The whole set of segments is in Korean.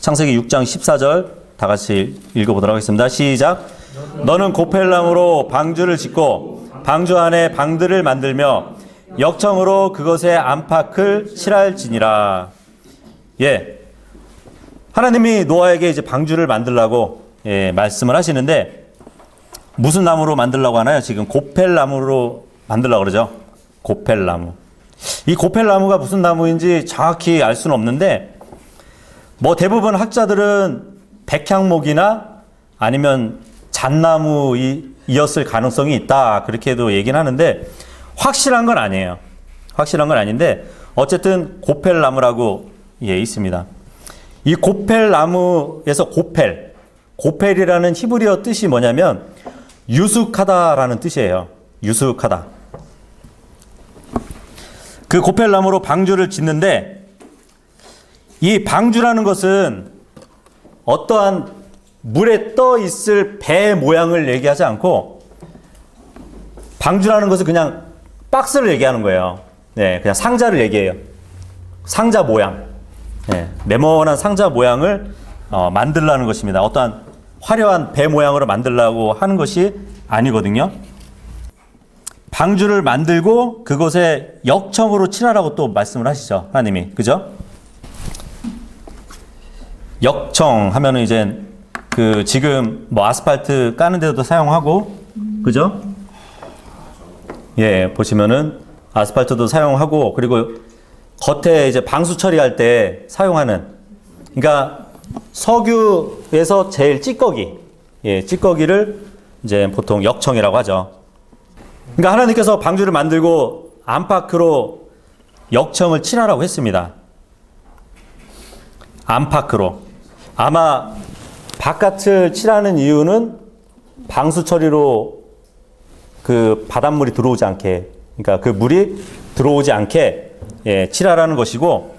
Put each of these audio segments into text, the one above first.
창세기 6장 14절 다 같이 읽어보도록 하겠습니다. 시작. 너는 고펠나무로 방주를 짓고 방주 안에 방들을 만들며 역청으로 그것에 안팎을 칠할지니라. 예. 하나님이 노아에게 이제 방주를 만들라고 말씀을 하시는데 무슨 나무로 만들라고 하나요? 지금 고펠나무로 만들라고 그러죠. 고펠나무. 이 고펠나무가 무슨 나무인지 정확히 알 수는 없는데 뭐 대부분 학자들은 백향목이나 아니면 잣나무이었을 가능성이 있다 그렇게도 얘기는 하는데 확실한 건 아니에요. 확실한 건 아닌데 어쨌든 고펠나무라고 있습니다. 이 고펠나무에서 고펠이라는 히브리어 뜻이 뭐냐면 유숙하다라는 뜻이에요. 유숙하다. 그 고펠나무로 방주를 짓는데 이 방주라는 것은 어떠한 물에 떠 있을 배 모양을 얘기하지 않고 방주라는 것은 그냥 박스를 얘기하는 거예요. 네, 그냥 상자를 얘기해요. 상자 모양. 네, 네모난 상자 모양을 만들라는 것입니다. 어떠한 화려한 배 모양으로 만들라고 하는 것이 아니거든요. 방주를 만들고 그것에 역청으로 칠하라고 또 말씀을 하시죠. 하나님이. 그죠? 역청 하면은 이제 그 지금 뭐 아스팔트 까는 데도 사용하고 그죠? 예, 보시면은 아스팔트도 사용하고 그리고 겉에 이제 방수 처리할 때 사용하는 그러니까 석유에서 제일 찌꺼기 찌꺼기를 이제 보통 역청이라고 하죠. 그러니까 하나님께서 방주를 만들고 안팎으로 역청을 칠하라고 했습니다. 안팎으로. 아마 바깥을 칠하는 이유는 방수 처리로 그 바닷물이 들어오지 않게, 그러니까 그 물이 들어오지 않게 칠하라는 것이고,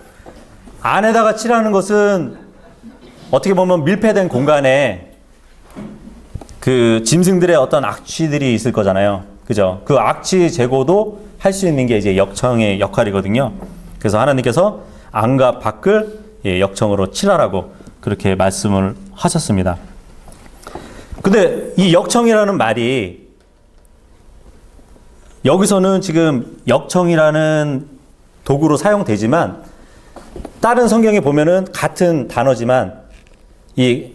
안에다가 칠하는 것은 어떻게 보면 밀폐된 공간에 그 짐승들의 어떤 악취들이 있을 거잖아요. 그죠? 그 악취 제거도 할 수 있는 게 이제 역청의 역할이거든요. 그래서 하나님께서 안과 밖을 역청으로 칠하라고 그렇게 말씀을 하셨습니다. 근데 이 역청이라는 말이 여기서는 지금 역청이라는 도구로 사용되지만 다른 성경에 보면은 같은 단어지만 이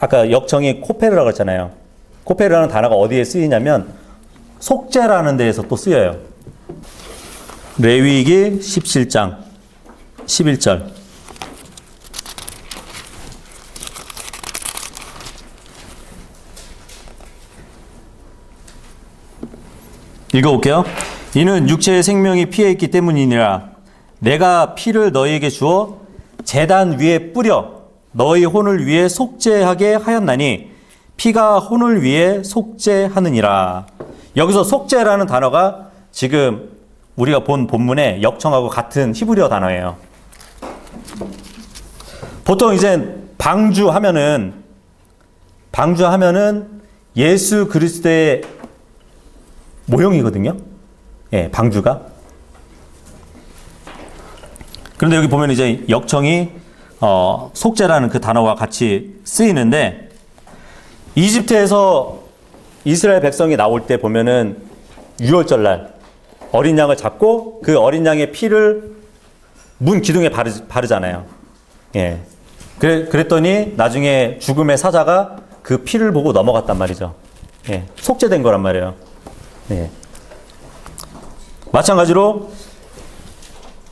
아까 역청이 코페르라고 했잖아요. 코페르라는 단어가 어디에 쓰이냐면 속죄라는 데에서 또 쓰여요. 레위기 17장 11절 읽어볼게요. 이는 육체의 생명이 피에 있기 때문이니라. 내가 피를 너희에게 주어 제단 위에 뿌려 너희 혼을 위해 속죄하게 하였나니 피가 혼을 위해 속죄하느니라. 여기서 속죄라는 단어가 지금 우리가 본 본문의 역청하고 같은 히브리어 단어예요. 보통 이제 방주하면은 예수 그리스도의 모형이거든요. 예, 방주가. 그런데 여기 보면 이제 역청이 속죄라는 그 단어와 같이 쓰이는데 이집트에서 이스라엘 백성이 나올 때 보면은 유월절날 어린 양을 잡고 그 어린 양의 피를 문 기둥에 바르잖아요. 예. 그랬더니 나중에 죽음의 사자가 그 피를 보고 넘어갔단 말이죠. 예. 속죄된 거란 말이에요. 예. 마찬가지로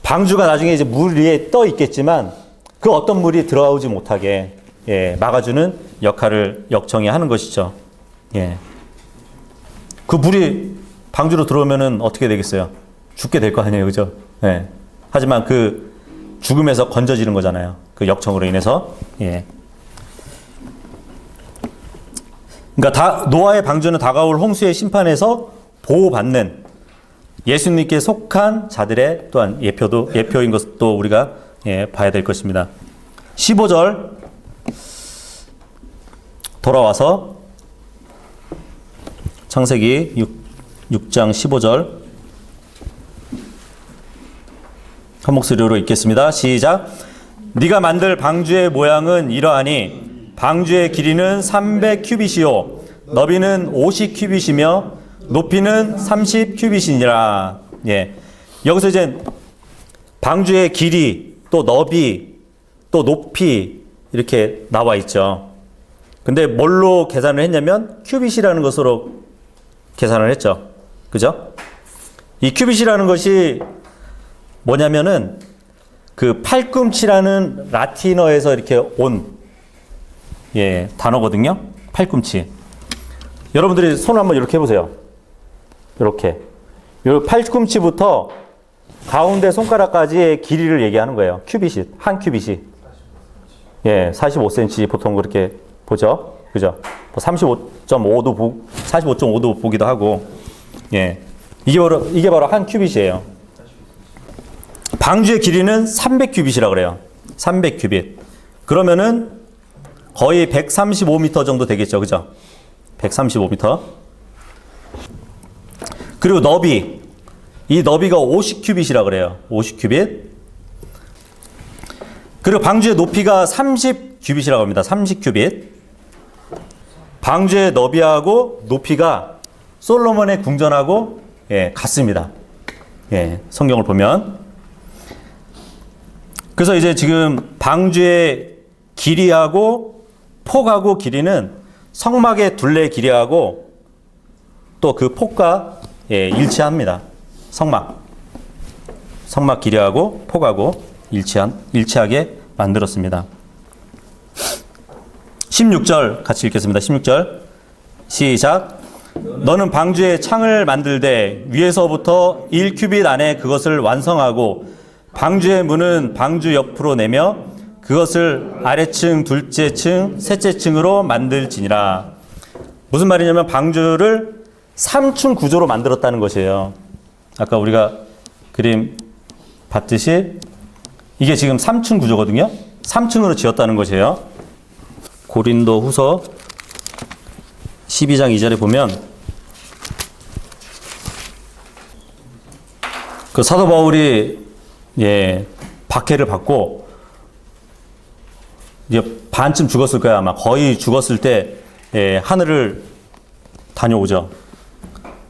방주가 나중에 이제 물 위에 떠 있겠지만 그 어떤 물이 들어오지 못하게 막아주는 역할을 역청이 하는 것이죠. 예. 그 물이 방주로 들어오면은 어떻게 되겠어요? 죽게 될 거 아니에요, 그죠? 예. 하지만 그 죽음에서 건져지는 거잖아요. 그 역청으로 인해서. 예. 그러니까 노아의 방주는 다가올 홍수의 심판에서 보호받는 예수님께 속한 자들의 또한 예표인 것도 우리가 봐야 될 것입니다. 15절 돌아와서 창세기 6장 15절 한 목소리로 읽겠습니다. 시작. 네가 만들 방주의 모양은 이러하니 방주의 길이는 300 큐빗이요 너비는 50 큐빗이며 높이는 30 큐빗이니라. 예. 여기서 이제 방주의 길이 또 너비 또 높이 이렇게 나와 있죠. 근데 뭘로 계산을 했냐면 큐빗이라는 것으로 계산을 했죠. 그죠? 이 큐빗이라는 것이 뭐냐면은 그 팔꿈치라는 라틴어에서 이렇게 온 예, 단어거든요. 팔꿈치. 여러분들이 손을 한번 이렇게 해보세요. 이렇게. 요 팔꿈치부터 가운데 손가락까지의 길이를 얘기하는 거예요. 큐빗이. 한 큐빗이. 예, 45cm 보통 그렇게 보죠. 그죠? 35.5도 45.5도 보기도 하고. 예. 이게 바로 한 큐빗이에요. 방주의 길이는 300 큐빗이라고 그래요. 300 큐빗. 그러면은 거의 135m 정도 되겠죠. 그죠? 135m. 그리고 너비. 이 너비가 50 큐빗이라고 그래요. 50 큐빗. 그리고 방주의 높이가 30 큐빗이라고 합니다. 30 큐빗. 방주의 너비하고 높이가 솔로몬의 궁전하고 예, 같습니다. 예, 성경을 보면. 그래서 이제 지금 방주의 길이하고 폭하고 길이는 성막의 둘레 길이하고 또 그 폭과 예, 일치합니다. 성막 길이하고 폭하고 일치하게 만들었습니다. 16절 같이 읽겠습니다. 16절 시작. 너는 방주에 창을 만들되 위에서부터 1큐빗 안에 그것을 완성하고 방주의 문은 방주 옆으로 내며 그것을 아래층, 둘째 층, 셋째 층으로 만들지니라. 무슨 말이냐면 방주를 3층 구조로 만들었다는 것이에요. 아까 우리가 그림 봤듯이 이게 지금 3층 구조거든요. 3층으로 지었다는 것이에요. 고린도 후서 12장 2절에 보면 그 사도 바울이 예, 박해를 받고 이제 반쯤 죽었을 거야. 아마 거의 죽었을 때 예, 하늘을 다녀오죠.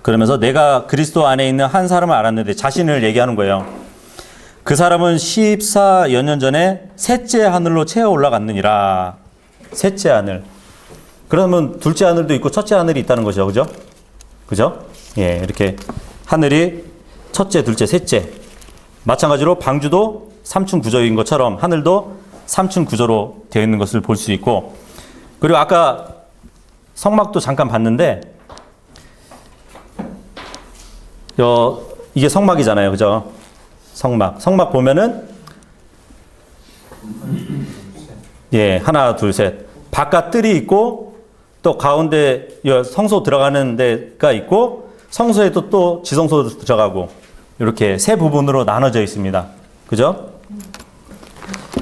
그러면서 내가 그리스도 안에 있는 한 사람을 알았는데 자신을 얘기하는 거예요. 그 사람은 14여 년 전에 셋째 하늘로 채워 올라갔느니라. 셋째 하늘. 그러면 둘째 하늘도 있고 첫째 하늘이 있다는 거죠. 그죠? 그죠? 예, 이렇게 하늘이 첫째, 둘째, 셋째. 마찬가지로 방주도 3층 구조인 것처럼 하늘도 3층 구조로 되어 있는 것을 볼 수 있고, 그리고 아까 성막도 잠깐 봤는데 이게 성막이잖아요. 그죠? 성막 보면은 예, 하나, 둘, 셋. 바깥 뜰이 있고 또 가운데 성소 들어가는 데가 있고 성소에도 또 지성소도 들어가고 이렇게 세 부분으로 나눠져 있습니다. 그죠?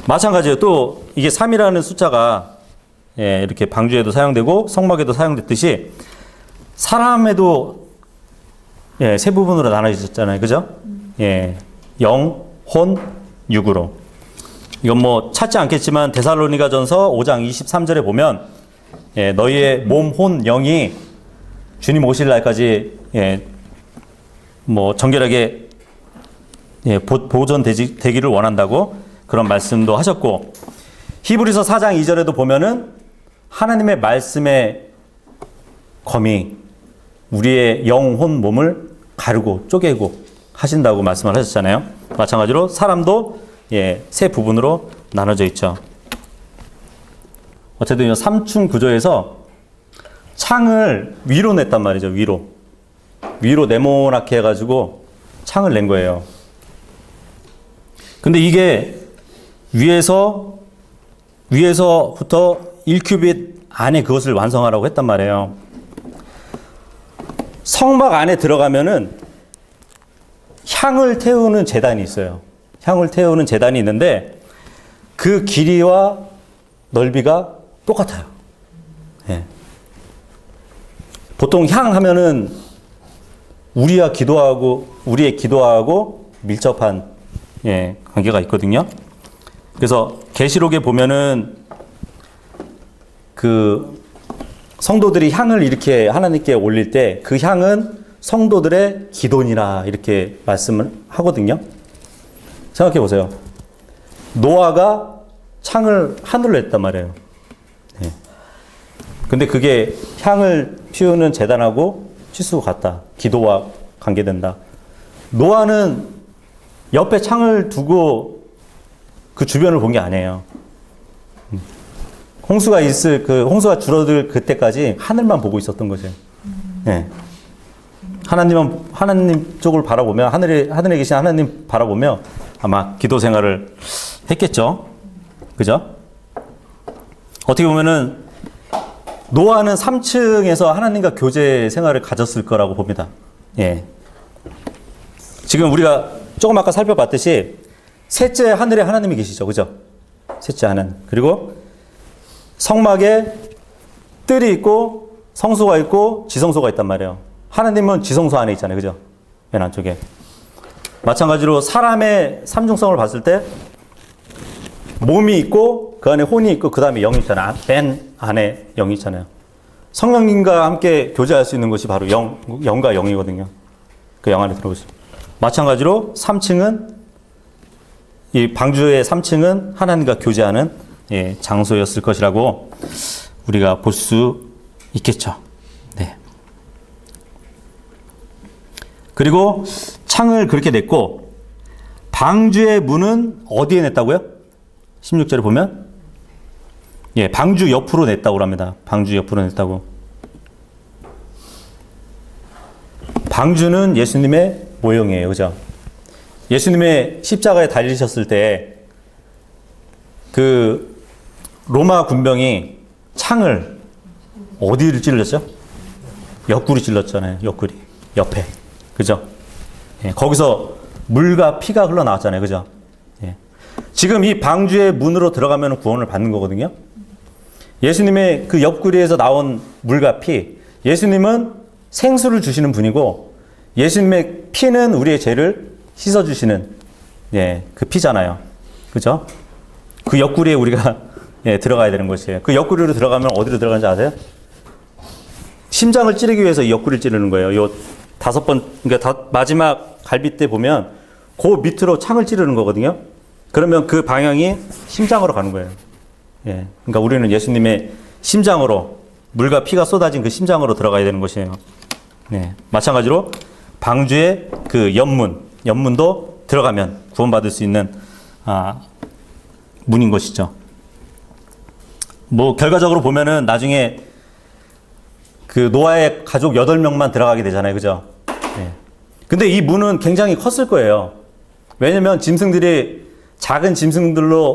마찬가지로 또 이게 3이라는 숫자가 예, 이렇게 방주에도 사용되고 성막에도 사용됐듯이 사람에도 예, 세 부분으로 나눠졌잖아요. 그죠? 예, 영, 혼, 육으로. 이건 뭐 찾지 않겠지만 데살로니가전서 5장 23절에 보면 예, 너희의 몸, 혼, 영이 주님 오실 날까지 예, 뭐 정결하게 예, 보존되기를 원한다고 그런 말씀도 하셨고, 히브리서 4장 2절에도 보면은 하나님의 말씀의 검이 우리의 영, 혼, 몸을 가르고 쪼개고 하신다고 말씀을 하셨잖아요. 마찬가지로 사람도 예, 세 부분으로 나눠져 있죠. 어쨌든 이 3층 구조에서 창을 위로 냈단 말이죠. 위로 네모나게 해가지고 창을 낸 거예요. 근데 이게 위에서부터 1큐빗 안에 그것을 완성하라고 했단 말이에요. 성막 안에 들어가면은 향을 태우는 제단이 있어요. 향을 태우는 제단이 있는데 그 길이와 넓이가 똑같아요. 예. 보통 향 하면은 우리의 기도하고 밀접한 예, 관계가 있거든요. 그래서 계시록에 보면은 그 성도들이 향을 이렇게 하나님께 올릴 때 그 향은 성도들의 기도니라 이렇게 말씀을 하거든요. 생각해 보세요. 노아가 창을 하늘로 했단 말이에요. 네. 근데 그게 향을 피우는 재단하고 치수가 같다. 기도와 관계된다. 노아는 옆에 창을 두고 그 주변을 본 게 아니에요. 홍수가 줄어들 그때까지 하늘만 보고 있었던 거죠. 네. 하나님 쪽을 바라보며, 하늘에 계신 하나님 바라보며 아마 기도 생활을 했겠죠. 그죠? 어떻게 보면은, 노아는 3층에서 하나님과 교제 생활을 가졌을 거라고 봅니다. 예. 지금 우리가 조금 아까 살펴봤듯이, 셋째 하늘에 하나님이 계시죠. 그죠? 셋째 하나님. 그리고 성막에 뜰이 있고, 성소가 있고, 지성소가 있단 말이에요. 하나님은 지성소 안에 있잖아요. 그죠? 맨 안쪽에. 마찬가지로 사람의 삼중성을 봤을 때, 몸이 있고, 그 안에 혼이 있고, 그 다음에 영이 있잖아요. 맨 안에 영이 있잖아요. 성령님과 함께 교제할 수 있는 것이 바로 영과 영이거든요. 그 영 안에 들어오죠. 마찬가지로 3층은, 이 방주의 3층은 하나님과 교제하는 장소였을 것이라고 우리가 볼 수 있겠죠. 네. 그리고 창을 그렇게 냈고, 방주의 문은 어디에 냈다고요? 16절에 보면, 예, 방주 옆으로 냈다고 합니다. 방주 옆으로 냈다고. 방주는 예수님의 모형이에요. 그죠? 예수님의 십자가에 달리셨을 때, 그, 로마 군병이 창을 어디를 찔렀죠? 옆구리 찔렀잖아요. 옆구리. 옆에. 그죠? 예, 거기서 물과 피가 흘러나왔잖아요. 그죠? 예. 지금 이 방주의 문으로 들어가면 구원을 받는 거거든요. 예수님의 그 옆구리에서 나온 물과 피, 예수님은 생수를 주시는 분이고, 예수님의 피는 우리의 죄를 씻어주시는, 예, 그 피잖아요. 그죠? 그 옆구리에 우리가, 예, 들어가야 되는 것이에요. 그 옆구리로 들어가면 어디로 들어가는지 아세요? 심장을 찌르기 위해서 이 옆구리를 찌르는 거예요. 요 5번, 그러니까 마지막 갈빗대 보면, 그 밑으로 창을 찌르는 거거든요. 그러면 그 방향이 심장으로 가는 거예요. 예. 그러니까 우리는 예수님의 심장으로, 물과 피가 쏟아진 그 심장으로 들어가야 되는 것이에요. 네. 마찬가지로 방주의 그 옆문도 들어가면 구원받을 수 있는, 문인 것이죠. 뭐, 결과적으로 보면은 나중에 그 노아의 가족 8명만 들어가게 되잖아요. 그죠? 네. 근데 이 문은 굉장히 컸을 거예요. 왜냐면 짐승들이 작은 짐승들만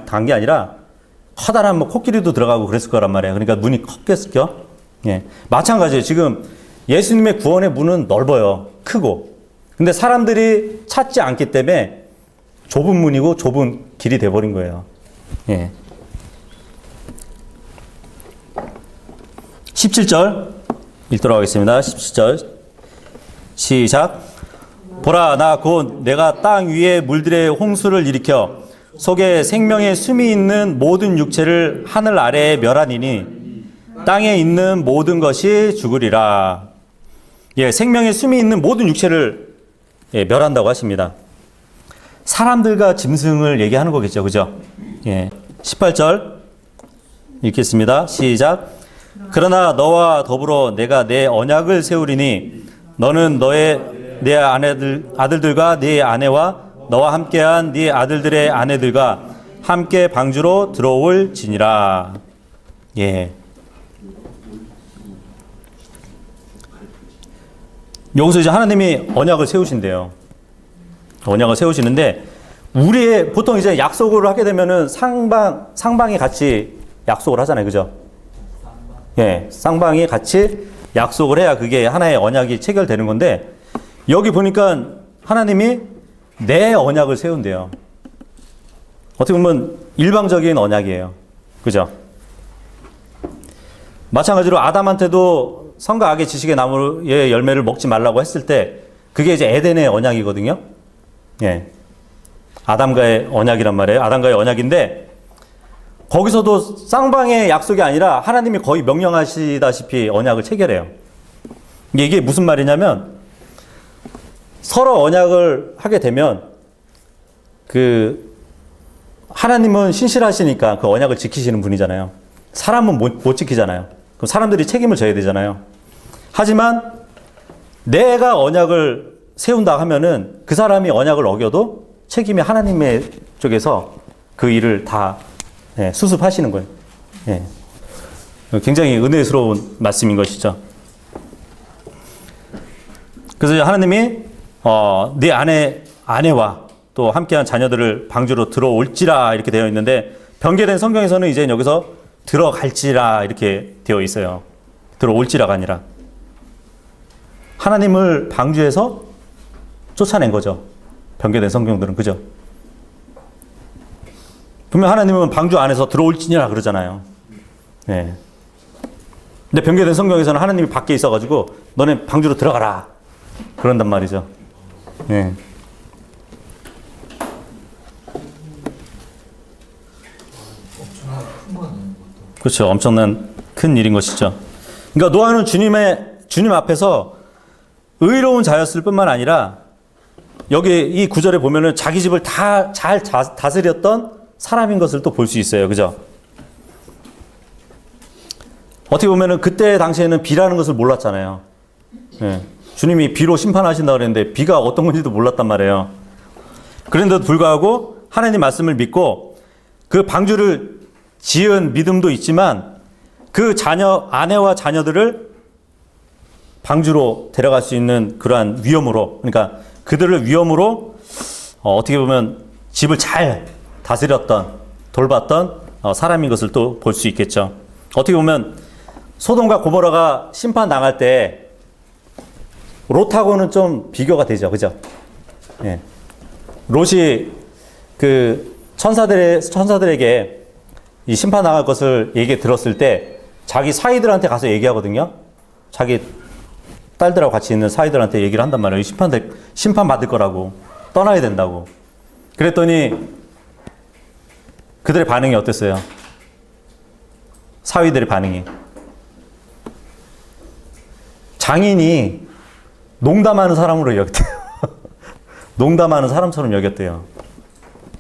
간 게 아니라 커다란 뭐 코끼리도 들어가고 그랬을 거란 말이에요. 그러니까 문이 컸겠죠? 예. 마찬가지예요. 지금 예수님의 구원의 문은 넓어요. 크고. 근데 사람들이 찾지 않기 때문에 좁은 문이고 좁은 길이 돼버린 거예요. 예. 17절 읽도록 하겠습니다. 17절 시작. 보라, 나 곧 내가 땅 위에 물들의 홍수를 일으켜 속에 생명의 숨이 있는 모든 육체를 하늘 아래에 멸하니니 땅에 있는 모든 것이 죽으리라. 예, 생명의 숨이 있는 모든 육체를, 예, 멸한다고 하십니다. 사람들과 짐승을 얘기하는 거겠죠. 그죠? 예. 18절 읽겠습니다. 시작. 그러나 너와 더불어 내가 내 언약을 세우리니 너는 내 아들들과 네 아내와 너와 함께한 네 아들들의 아내들과 함께 방주로 들어올지니라. 예. 여기서 이제 하나님이 언약을 세우신대요. 언약을 세우시는데, 보통 이제 약속을 하게 되면은 상방이 같이 약속을 하잖아요. 그죠? 예. 쌍방이 같이 약속을 해야 그게 하나의 언약이 체결되는 건데, 여기 보니까 하나님이 내 언약을 세운대요. 어떻게 보면 일방적인 언약이에요. 그죠? 마찬가지로 아담한테도 선과 악의 지식의 나무의 열매를 먹지 말라고 했을 때 그게 이제 에덴의 언약이거든요. 예. 아담과의 언약이란 말이에요. 아담과의 언약인데 거기서도 쌍방의 약속이 아니라 하나님이 거의 명령하시다시피 언약을 체결해요. 이게 무슨 말이냐면 서로 언약을 하게 되면 하나님은 신실하시니까 그 언약을 지키시는 분이잖아요. 사람은 못 지키잖아요. 그럼 사람들이 책임을 져야 되잖아요. 하지만 내가 언약을 세운다 하면은 그 사람이 언약을 어겨도 책임이 하나님의 쪽에서 그 일을 다 수습하시는 거예요. 예. 굉장히 은혜스러운 말씀인 것이죠. 그래서 하나님이 네 아내와 또 함께한 자녀들을 방주로 들어올지라 이렇게 되어 있는데 변개된 성경에서는 이제 여기서 들어갈지라 이렇게 되어 있어요. 들어올지라가 아니라 하나님을 방주에서 쫓아낸 거죠. 변개된 성경들은 그죠? 분명 하나님은 방주 안에서 들어올지니라 그러잖아요. 네. 근데 변개된 성경에서는 하나님이 밖에 있어가지고 너네 방주로 들어가라 그런단 말이죠. 네. 그렇죠. 엄청난 큰 일인 것이죠. 그러니까 노아는 주님 앞에서 의로운 자였을 뿐만 아니라 여기 이 구절에 보면은 자기 집을 다 잘 다스렸던 사람인 것을 또 볼 수 있어요. 그죠? 어떻게 보면은 그때 당시에는 비라는 것을 몰랐잖아요. 예. 주님이 비로 심판하신다고 그랬는데 비가 어떤 건지도 몰랐단 말이에요. 그런데도 불구하고 하나님 말씀을 믿고 그 방주를 지은 믿음도 있지만 그 아내와 자녀들을 방주로 데려갈 수 있는 그러한 위험으로, 그러니까 그들을 위험으로 어떻게 보면 집을 잘 다스렸던, 돌봤던 사람인 것을 또 볼 수 있겠죠. 어떻게 보면 소돔과 고모라가 심판당할 때 롯하고는 좀 비교가 되죠. 그죠? 예. 롯이 그 천사들에게 이 심판당할 것을 얘기 들었을 때 자기 사위들한테 가서 얘기하거든요. 자기 딸들하고 같이 있는 사위들한테 얘기를 한단 말이에요. 심판 받을 거라고. 떠나야 된다고. 그랬더니 그들의 반응이 어땠어요? 사위들의 반응이. 장인이 농담하는 사람으로 여겼대요. 농담하는 사람처럼 여겼대요.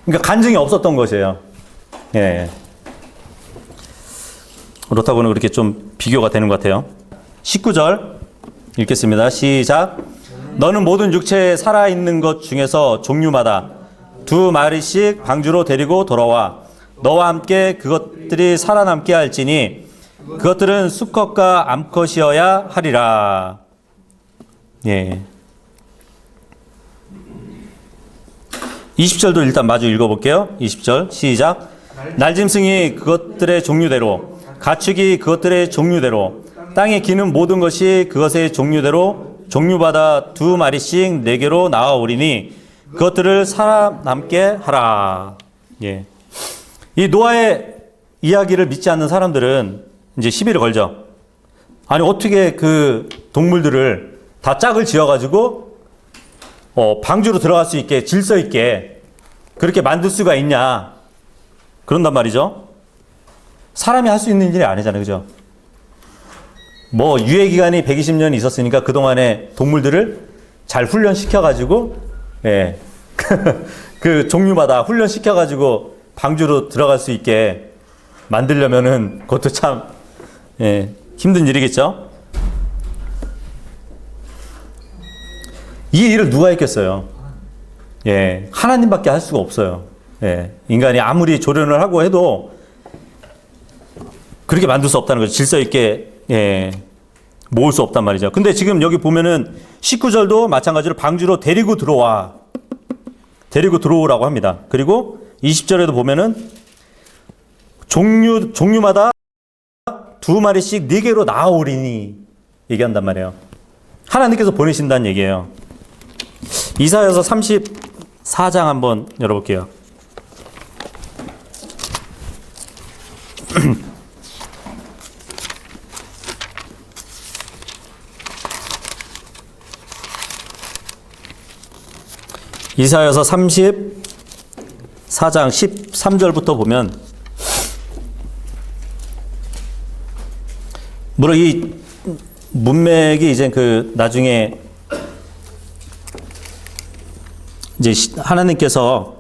그러니까 간증이 없었던 것이에요. 예. 롯하고는 그렇게 좀 비교가 되는 것 같아요. 19절 읽겠습니다. 시작. 너는 모든 육체에 살아있는 것 중에서 종류마다 2마리씩 방주로 데리고 돌아와 너와 함께 그것들이 살아남게 할지니 그것들은 수컷과 암컷이어야 하리라. 예. 20절도 일단 마주 읽어볼게요. 20절 시작. 날짐승이 그것들의 종류대로 가축이 그것들의 종류대로 땅에 기는 모든 것이 그것의 종류대로 종류마다 2마리씩 내게로 나아오리니 그것들을 살아남게 하라. 예. 이 노아의 이야기를 믿지 않는 사람들은 이제 시비를 걸죠. 아니 어떻게 그 동물들을 다 짝을 지어가지고 방주로 들어갈 수 있게 질서 있게 그렇게 만들 수가 있냐 그런단 말이죠. 사람이 할 수 있는 일이 아니잖아요. 그죠? 뭐 유해 기간이 120년이 있었으니까 그동안에 동물들을 잘 훈련시켜가지고 예. 그 종류마다 훈련시켜가지고 방주로 들어갈 수 있게 만들려면은 그것도 참 예, 힘든 일이겠죠. 이 일을 누가 했겠어요? 예, 하나님밖에 할 수가 없어요. 예, 인간이 아무리 조련을 하고 해도 그렇게 만들 수 없다는 거죠. 질서 있게 예, 모을 수 없단 말이죠. 근데 지금 여기 보면은 19절도 마찬가지로 방주로 데리고 들어오라고 합니다. 그리고 20절에도 보면은 종류마다 2마리씩 네게로 나아오리니 얘기한단 말이에요. 하나님께서 보내신다는 얘기예요. 이사야서 34장 한번 열어볼게요. 이사야서 34장 4장 13절부터 보면, 물론 이 문맥이 이제 그 나중에 이제 하나님께서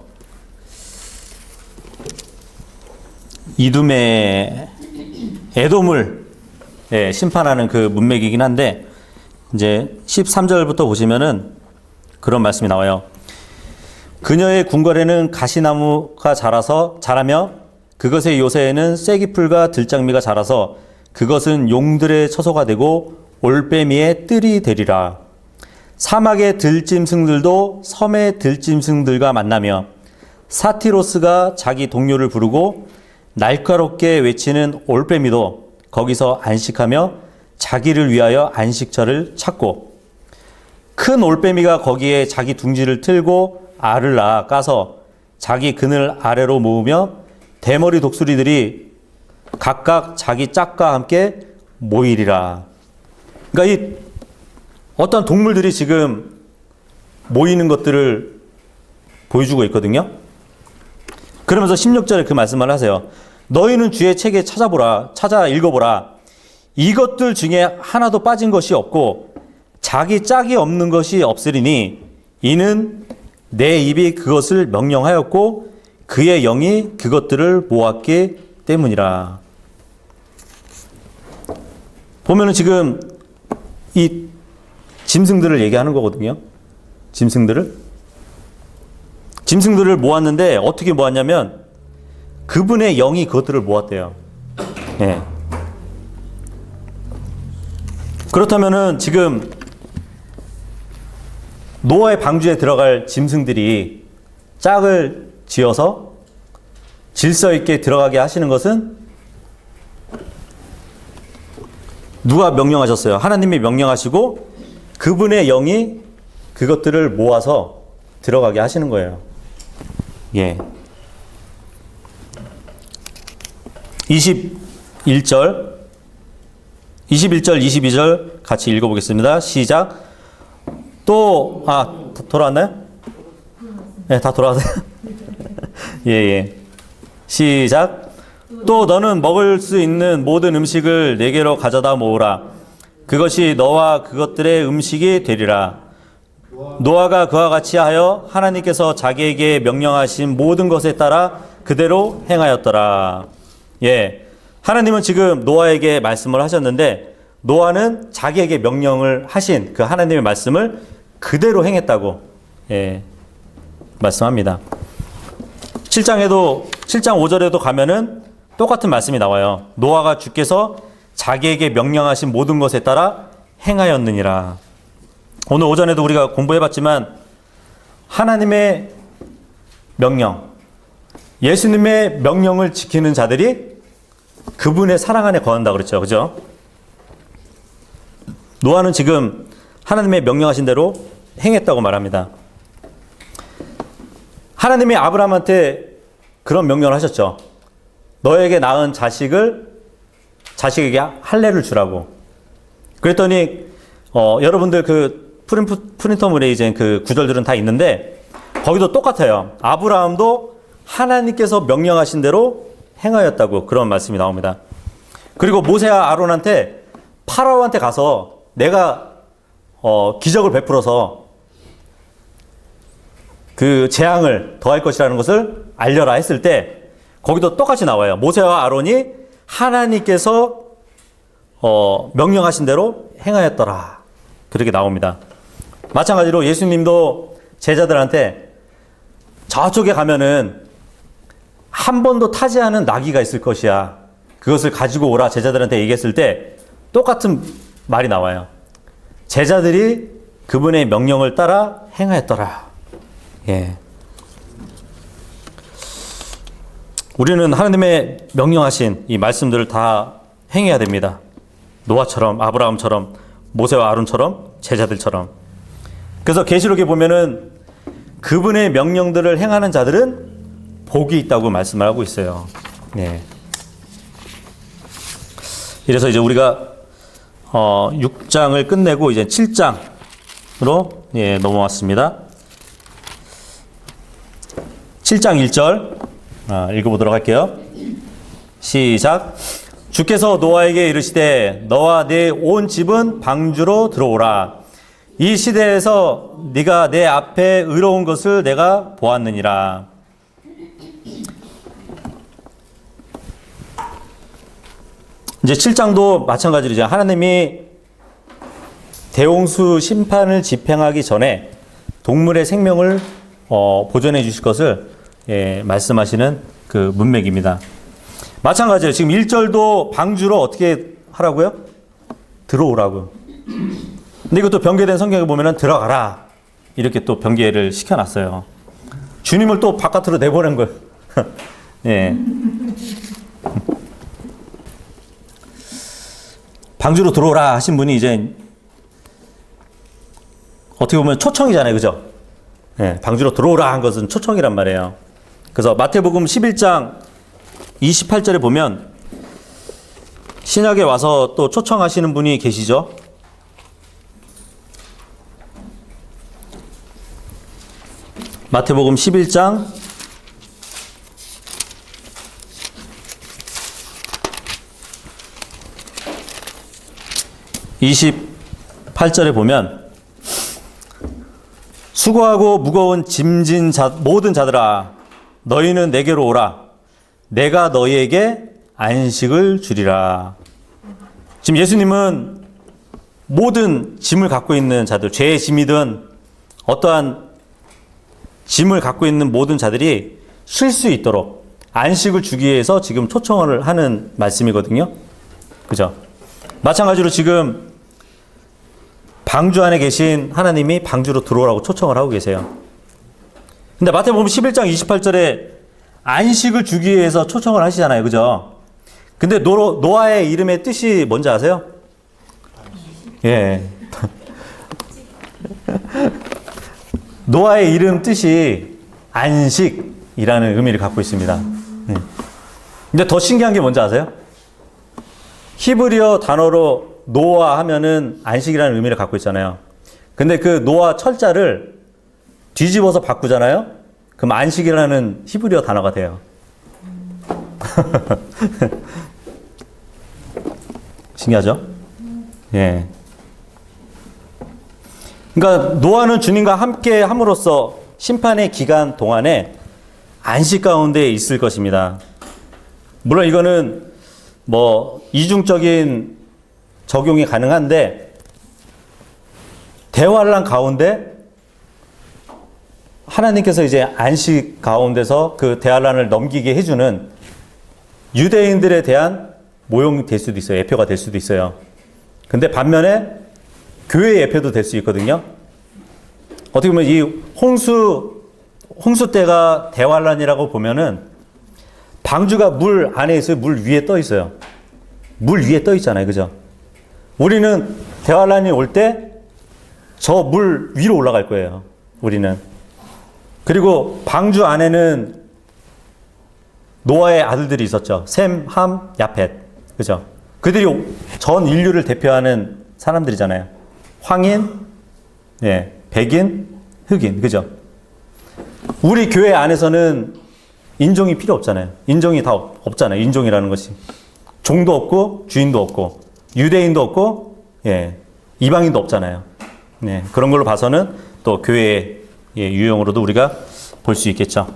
이둠의 에돔을 심판하는 그 문맥이긴 한데, 이제 13절부터 보시면은 그런 말씀이 나와요. 그녀의 궁궐에는 가시나무가 자라며 그것의 요새에는 쐐기풀과 들장미가 자라서 그것은 용들의 처소가 되고 올빼미의 뜰이 되리라. 사막의 들짐승들도 섬의 들짐승들과 만나며 사티로스가 자기 동료를 부르고 날카롭게 외치는 올빼미도 거기서 안식하며 자기를 위하여 안식처를 찾고, 큰 올빼미가 거기에 자기 둥지를 틀고 알을 낳아 까서 자기 그늘 아래로 모으며 대머리 독수리들이 각각 자기 짝과 함께 모이리라. 그러니까 이 어떤 동물들이 지금 모이는 것들을 보여주고 있거든요. 그러면서 16절에 그 말씀을 하세요. 너희는 주의 책에 찾아 읽어보라. 이것들 중에 하나도 빠진 것이 없고 자기 짝이 없는 것이 없으리니 이는 내 입이 그것을 명령하였고 그의 영이 그것들을 모았기 때문이라. 보면은 지금 이 짐승들을 얘기하는 거거든요. 짐승들을 모았는데 어떻게 모았냐면 그분의 영이 그것들을 모았대요. 예. 그렇다면은 지금 노아의 방주에 들어갈 짐승들이 짝을 지어서 질서 있게 들어가게 하시는 것은 누가 명령하셨어요? 하나님이 명령하시고 그분의 영이 그것들을 모아서 들어가게 하시는 거예요. 예. 21절, 22절 같이 읽어보겠습니다. 시작. 돌아왔나요? 네, 다 돌아왔어요. 예. 시작. 또 너는 먹을 수 있는 모든 음식을 내게로 가져다 모으라. 그것이 너와 그것들의 음식이 되리라. 노아가 그와 같이 하여 하나님께서 자기에게 명령하신 모든 것에 따라 그대로 행하였더라. 예. 하나님은 지금 노아에게 말씀을 하셨는데 노아는 자기에게 명령을 하신 그 하나님의 말씀을 그대로 행했다고 말씀합니다. 7장 5절에도 가면은 똑같은 말씀이 나와요. 노아가 주께서 자기에게 명령하신 모든 것에 따라 행하였느니라. 오늘 오전에도 우리가 공부해봤지만 하나님의 명령, 예수님의 명령을 지키는 자들이 그분의 사랑 안에 거한다 그랬죠. 그죠? 노아는 지금 하나님의 명령하신 대로 행했다고 말합니다. 하나님이 아브라함한테 그런 명령을 하셨죠. 너에게 낳은 자식에게 할례를 주라고. 그랬더니 여러분들 그 프린터물에 이제 그 구절들은 다 있는데 거기도 똑같아요. 아브라함도 하나님께서 명령하신 대로 행하였다고 그런 말씀이 나옵니다. 그리고 모세와 아론한테 파라오한테 가서 내가 기적을 베풀어서 그 재앙을 더할 것이라는 것을 알려라 했을 때 거기도 똑같이 나와요. 모세와 아론이 하나님께서 명령하신 대로 행하였더라. 그렇게 나옵니다. 마찬가지로 예수님도 제자들한테 저쪽에 가면은 한 번도 타지 않은 나귀가 있을 것이야. 그것을 가지고 오라 제자들한테 얘기했을 때 똑같은 말이 나와요. 제자들이 그분의 명령을 따라 행하였더라. 예. 우리는 하나님의 명령하신 이 말씀들을 다 행해야 됩니다. 노아처럼, 아브라함처럼, 모세와 아론처럼, 제자들처럼. 그래서 계시록에 보면은 그분의 명령들을 행하는 자들은 복이 있다고 말씀을 하고 있어요. 예. 이래서 이제 우리가 6장을 끝내고 이제 7장으로 넘어왔습니다. 7장 1절 읽어보도록 할게요. 시작. 주께서 노아에게 이르시되 너와 네 온 집은 방주로 들어오라. 이 시대에서 네가 내 앞에 의로운 것을 내가 보았느니라. 이제 7장도 마찬가지로 이제 하나님이 대홍수 심판을 집행하기 전에 동물의 생명을 보존해 주실 것을 말씀하시는 그 문맥입니다. 마찬가지로 지금 1절도 방주로 어떻게 하라고요? 들어오라고요. 근데 이것도 변개된 성경에 보면은 들어가라 이렇게 또 변개를 시켜놨어요. 주님을 또 바깥으로 내보낸 거예요. 예. 방주로 들어오라 하신 분이 이제 어떻게 보면 초청이잖아요. 그죠? 예, 방주로 들어오라 한 것은 초청이란 말이에요. 그래서 마태복음 11장 28절에 보면 신약에 와서 또 초청하시는 분이 계시죠. 마태복음 11장 28절에 보면 수고하고 무거운 짐진 모든 자들아 너희는 내게로 오라. 내가 너희에게 안식을 주리라. 지금 예수님은 모든 짐을 갖고 있는 자들, 죄의 짐이든 어떠한 짐을 갖고 있는 모든 자들이 쉴 수 있도록 안식을 주기 위해서 지금 초청을 하는 말씀이거든요. 그죠? 마찬가지로 지금 방주 안에 계신 하나님이 방주로 들어오라고 초청을 하고 계세요. 근데 마태복음 11장 28절에 안식을 주기 위해서 초청을 하시잖아요. 그죠? 근데 노아의 이름의 뜻이 뭔지 아세요? 예. 노아의 이름 뜻이 안식이라는 의미를 갖고 있습니다. 근데 더 신기한 게 뭔지 아세요? 히브리어 단어로 노아 하면은 안식이라는 의미를 갖고 있잖아요. 근데 그 노아 철자를 뒤집어서 바꾸잖아요. 그럼 안식이라는 히브리어 단어가 돼요. 신기하죠? 예. 그러니까 노아는 주님과 함께 함으로써 심판의 기간 동안에 안식 가운데 있을 것입니다. 물론 이거는 뭐 이중적인 적용이 가능한데 대환란 가운데 하나님께서 이제 안식 가운데서 그 대환란을 넘기게 해주는 유대인들에 대한 모형이 될 수도 있어요. 예표가 될 수도 있어요. 근데 반면에 교회의 예표도 될 수 있거든요. 어떻게 보면 이 홍수 때가 대환란이라고 보면은 방주가 물 안에 있어요. 물 위에 떠 있어요. 물 위에 떠 있잖아요. 그죠? 우리는 대환란이 올 때 저 물 위로 올라갈 거예요. 우리는. 그리고 방주 안에는 노아의 아들들이 있었죠. 셈, 함, 야펫. 그죠? 그들이 전 인류를 대표하는 사람들이잖아요. 황인, 예, 백인, 흑인. 그죠? 우리 교회 안에서는 인종이 필요 없잖아요. 인종이 다 없잖아요. 인종이라는 것이. 종도 없고, 주인도 없고, 유대인도 없고, 예, 이방인도 없잖아요. 네, 그런 걸로 봐서는 또 교회의 유형으로도 우리가 볼 수 있겠죠.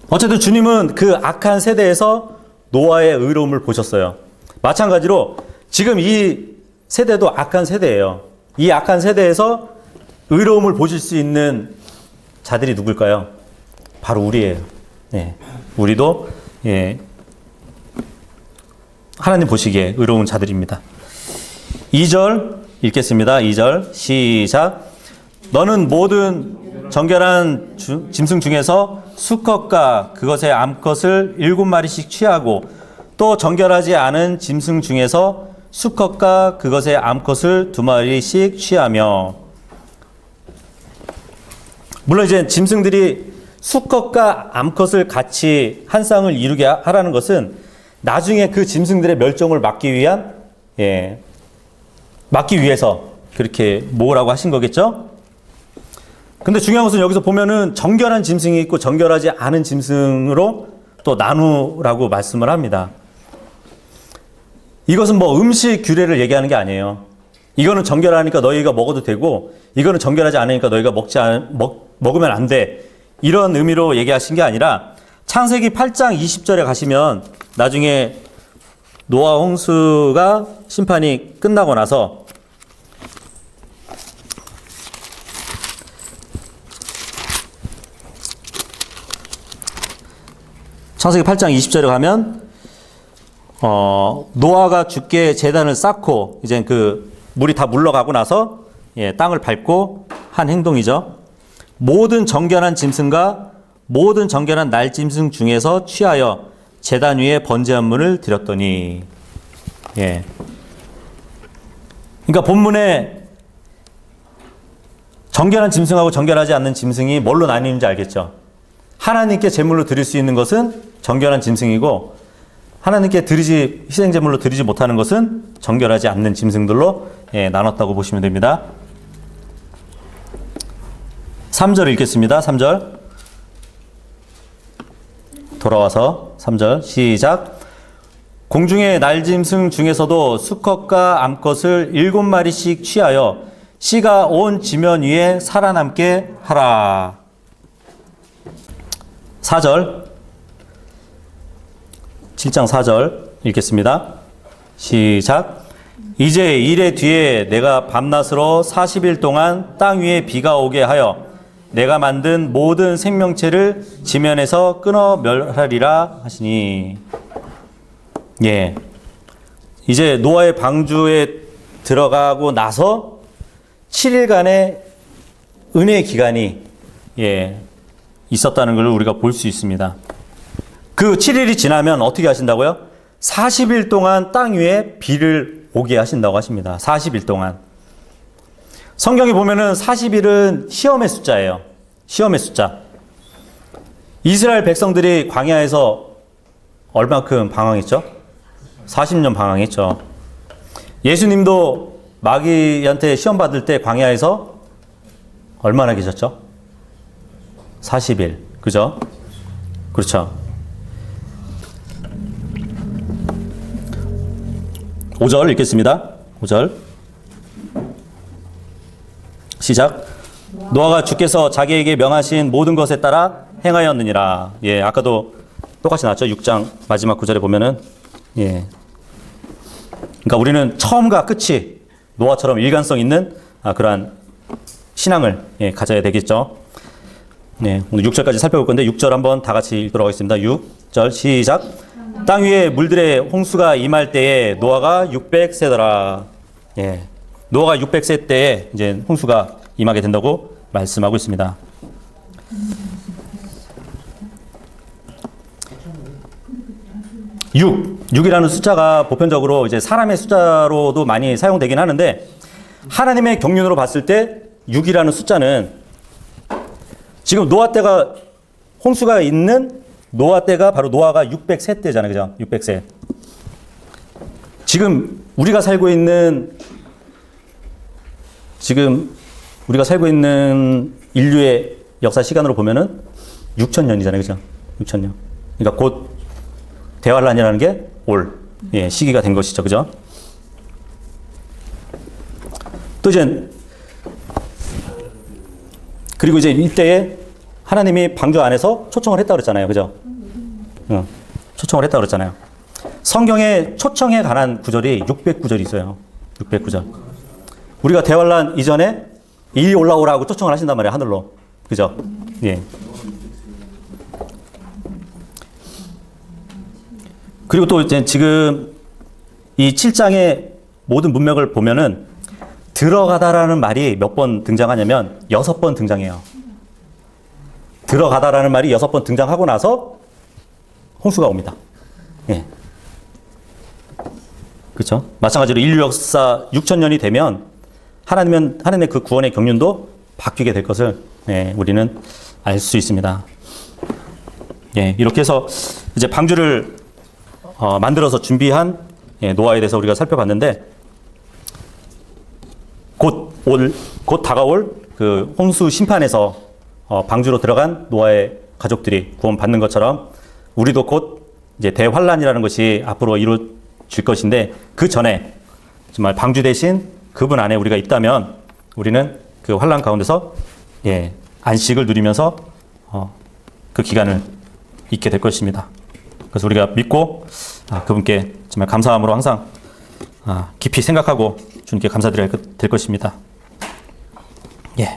어쨌든 주님은 그 악한 세대에서 노아의 의로움을 보셨어요. 마찬가지로 지금 이 세대도 악한 세대예요. 이 악한 세대에서 의로움을 보실 수 있는 자들이 누굴까요? 바로 우리예요. 네, 우리도 예, 하나님 보시기에 의로운 자들입니다. 2절 읽겠습니다. 2절 시작. 너는 모든 정결한 짐승 중에서 수컷과 그것의 암컷을 7마리씩 취하고 또 정결하지 않은 짐승 중에서 수컷과 그것의 암컷을 2마리씩 취하며. 물론 이제 짐승들이 수컷과 암컷을 같이 한 쌍을 이루게 하라는 것은 나중에 그 짐승들의 멸종을 막기 위한, 막기 위해서 그렇게 모으라고 하신 거겠죠? 근데 중요한 것은 여기서 보면은 정결한 짐승이 있고 정결하지 않은 짐승으로 또 나누라고 말씀을 합니다. 이것은 뭐 음식 규례를 얘기하는 게 아니에요. 이거는 정결하니까 너희가 먹어도 되고 이거는 정결하지 않으니까 너희가 먹으면 안 돼. 이런 의미로 얘기하신 게 아니라 창세기 8장 20절에 가시면 나중에 노아 홍수가 심판이 끝나고 나서 창세기 8장 20절에 가면 노아가 죽게 제단을 쌓고 이제 그 물이 다 물러가고 나서 땅을 밟고 한 행동이죠. 모든 정결한 짐승과 모든 정결한 날짐승 중에서 취하여 제단 위에 번제한 물을 드렸더니 그러니까 본문에 정결한 짐승하고 정결하지 않는 짐승이 뭘로 나뉘는지 알겠죠? 하나님께 제물로 드릴 수 있는 것은 정결한 짐승이고 하나님께 희생 제물로 드리지 못하는 것은 정결하지 않는 짐승들로 나눴다고 보시면 됩니다. 3절 읽겠습니다. 3절 돌아와서 3절 시작. 공중의 날짐승 중에서도 수컷과 암컷을 7마리씩 취하여 씨가 온 지면 위에 살아남게 하라. 4절 7장 4절 읽겠습니다. 시작. 이제 이래 뒤에 내가 밤낮으로 40일 동안 땅 위에 비가 오게 하여 내가 만든 모든 생명체를 지면에서 끊어 멸하리라 하시니. 이제 노아의 방주에 들어가고 나서 7일간의 은혜의 기간이 있었다는 걸 우리가 볼 수 있습니다. 그 7일이 지나면 어떻게 하신다고요? 40일 동안 땅 위에 비를 오게 하신다고 하십니다. 40일 동안. 성경에 보면은 40일은 시험의 숫자예요. 시험의 숫자. 이스라엘 백성들이 광야에서 얼마큼 방황했죠? 40년 방황했죠. 예수님도 마귀한테 시험 받을 때 광야에서 얼마나 계셨죠? 40일. 그죠? 그렇죠. 5절 읽겠습니다. 5절 시작. 노아가 주께서 자기에게 명하신 모든 것에 따라 행하였느니라. 아까도 똑같이 나왔죠. 6장 마지막 9절에 보면은 그러니까 우리는 처음과 끝이 노아처럼 일관성 있는 그러한 신앙을 가져야 되겠죠. 오늘 6절까지 살펴볼 건데 6절 한번 다 같이 읽도록 하겠습니다. 6절 시작. 땅 위에 물들의 홍수가 임할 때에 노아가 600세더라. 노아가 600세 때에 이제 홍수가 임하게 된다고 말씀하고 있습니다. 6이라는 숫자가 보편적으로 이제 사람의 숫자로도 많이 사용되긴 하는데 하나님의 경륜으로 봤을 때 6이라는 숫자는 지금 노아 때가 홍수가 있는 노아 때가 바로 노아가 600세 때잖아요. 그죠? 600세. 지금 우리가 살고 있는 인류의 역사 시간으로 보면은 6,000년이잖아요. 그죠? 6,000년. 그러니까 곧 대환란이라는 게 올 시기가 된 것이죠. 그죠? 또 이제 그리고 이제 이때에 하나님이 방주 안에서 초청을 했다고 그랬잖아요. 그죠? 초청을 했다고 그랬잖아요. 성경에 초청에 관한 구절이 600구절이 있어요. 600구절. 우리가 대환란 이전에 이리 올라오라고 초청을 하신단 말이에요. 하늘로. 그죠? 그리고 또 이제 지금 이 7장의 모든 문맥을 보면은 들어가다라는 말이 몇 번 등장하냐면 6번 등장해요. 들어가다라는 말이 6번 등장하고 나서 홍수가 옵니다. 그렇죠? 마찬가지로 인류 역사 6,000년이 되면 하나님의 그 구원의 경륜도 바뀌게 될 것을 우리는 알 수 있습니다. 이렇게 해서 이제 방주를 만들어서 준비한 노아에 대해서 우리가 살펴봤는데 곧 다가올 그 그 홍수 심판에서 방주로 들어간 노아의 가족들이 구원받는 것처럼 우리도 곧 이제 대환란이라는 것이 앞으로 이루어질 것인데 그 전에 정말 방주 대신 그분 안에 우리가 있다면 우리는 그 환란 가운데서 안식을 누리면서 그 기간을 있게 될 것입니다. 그래서 우리가 믿고 그분께 정말 감사함으로 항상 깊이 생각하고 주님께 감사드려야 될 것입니다. 예.